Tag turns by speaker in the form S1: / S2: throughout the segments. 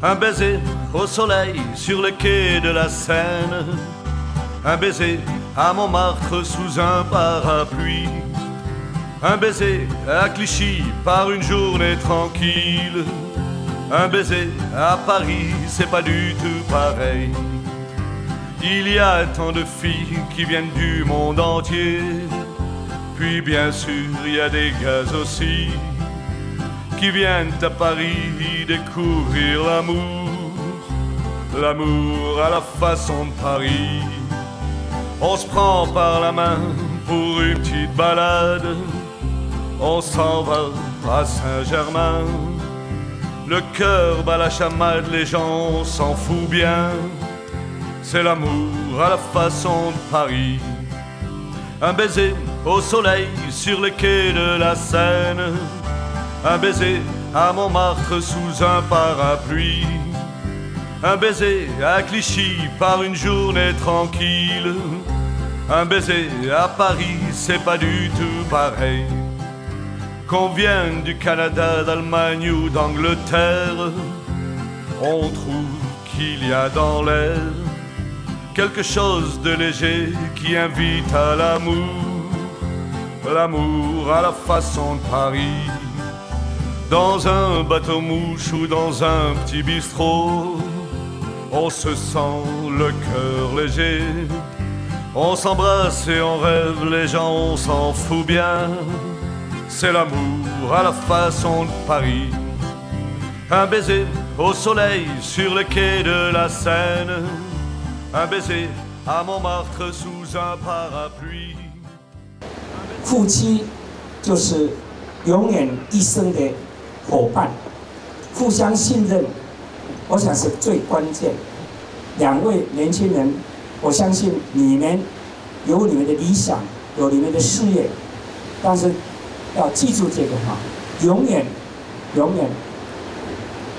S1: Un baiser au soleil sur le quai de la Seine. Un baiser à Montmartre sous un parapluie. Un baiser à Clichy par une journée tranquille. Un baiser à Paris, c'est pas du tout pareil. Il y a tant de filles qui viennent du monde entier. Puis bien sûr, il y a des gars aussi qui viennent à Paris découvrir l'amour. L'amour à la façon de Paris. On se prend par la main pour une petite balade. On s'en va à Saint-Germain. Le cœur bat la chamade, les gens s'en foutent bien. C'est l'amour à la façon de Paris. Un baiser au soleil sur le quai de la Seine. Un baiser à Montmartre sous un parapluie. Un baiser à Clichy par une journée tranquille. Un baiser à Paris, c'est pas du tout pareil. Qu'on vienne du Canada, d'Allemagne ou d'Angleterre, on trouve qu'il y a dans l'air quelque chose de léger qui invite à l'amour. L'amour à la façon de Paris. Dans un bateau-mouche ou dans un petit bistrot, on se sent le cœur léger. On s'embrasse et on rêve, les gens on s'en fout bien. C'est l'amour à la façon de Paris. Un baiser au soleil sur le quai de la Seine. Un baiser à Montmartre sous un parapluie.
S2: 夫妻就是永远一生的伙伴，互相信任，我想是最关键。两位年轻人，我相信你们有你们的理想，有你们的事业，但是要记住这个话，永远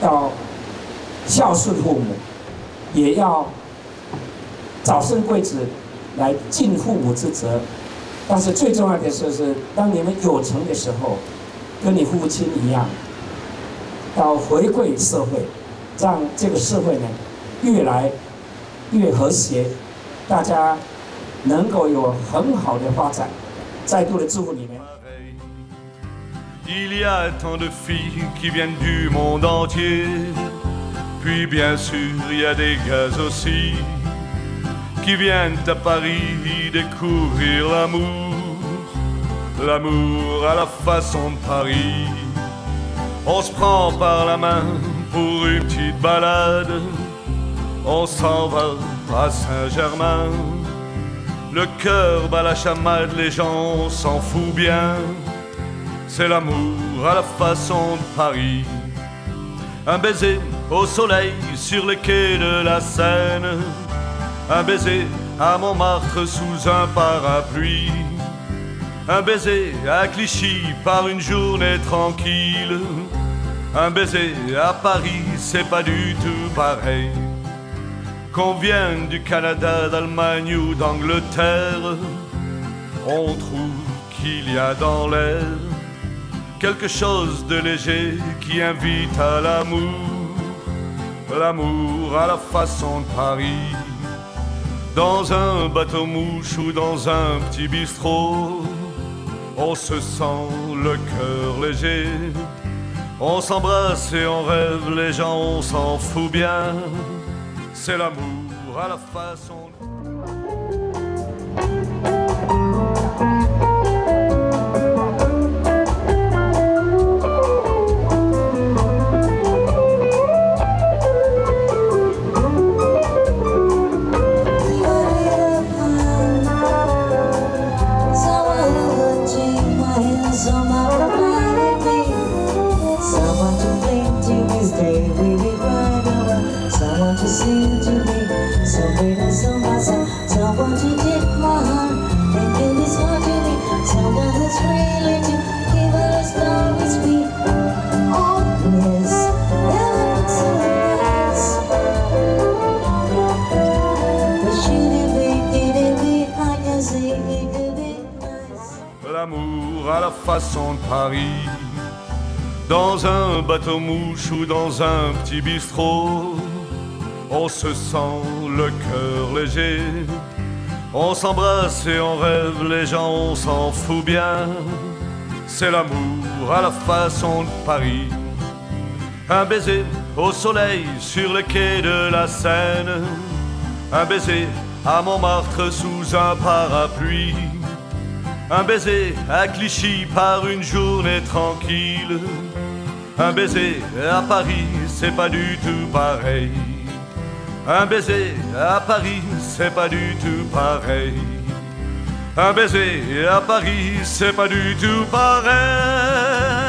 S2: 要孝顺父母，也要早生贵子，来尽父母之责。但是最重要的是，当你们有成的时候，跟你父亲一样，要回馈社会，让这个社会呢越来越和谐，大家能够有很好的发展。再度的祝福你们。
S1: Il y a tant de filles qui viennent du monde entier. Puis bien sûr, il y a des gars aussi qui viennent à Paris découvrir l'amour. L'amour à la façon de Paris. On se prend par la main pour une petite balade. On s'en va à Saint-Germain. Le cœur bat la chamade, les gens s'en foutent bien. C'est l'amour à la façon de Paris. Un baiser au soleil sur le quai de la Seine. Un baiser à Montmartre sous un parapluie. Un baiser à Clichy par une journée tranquille. Un baiser à Paris, c'est pas du tout pareil. Qu'on vienne du Canada, d'Allemagne ou d'Angleterre, on trouve qu'il y a dans l'air quelque chose de léger qui invite à l'amour. L'amour à la façon de Paris. Dans un bateau-mouche ou dans un petit bistrot, on se sent le cœur léger. On s'embrasse et on rêve, les gens on s'en fout bien. C'est l'amour à la façon de... L'amour à la façon de Paris. dans un bateau-mouche ou dans un petit bistrot. On se sent le cœur léger, on s'embrasse et on rêve, les gens on s'en fout bien. C'est l'amour à la façon de Paris. Un baiser au soleil sur le quai de la Seine, un baiser à Montmartre sous un parapluie, un baiser à Clichy par une journée tranquille. Un baiser à Paris, c'est pas du tout pareil. Un baiser à Paris, c'est pas du tout pareil. Un baiser à Paris, c'est pas du tout pareil.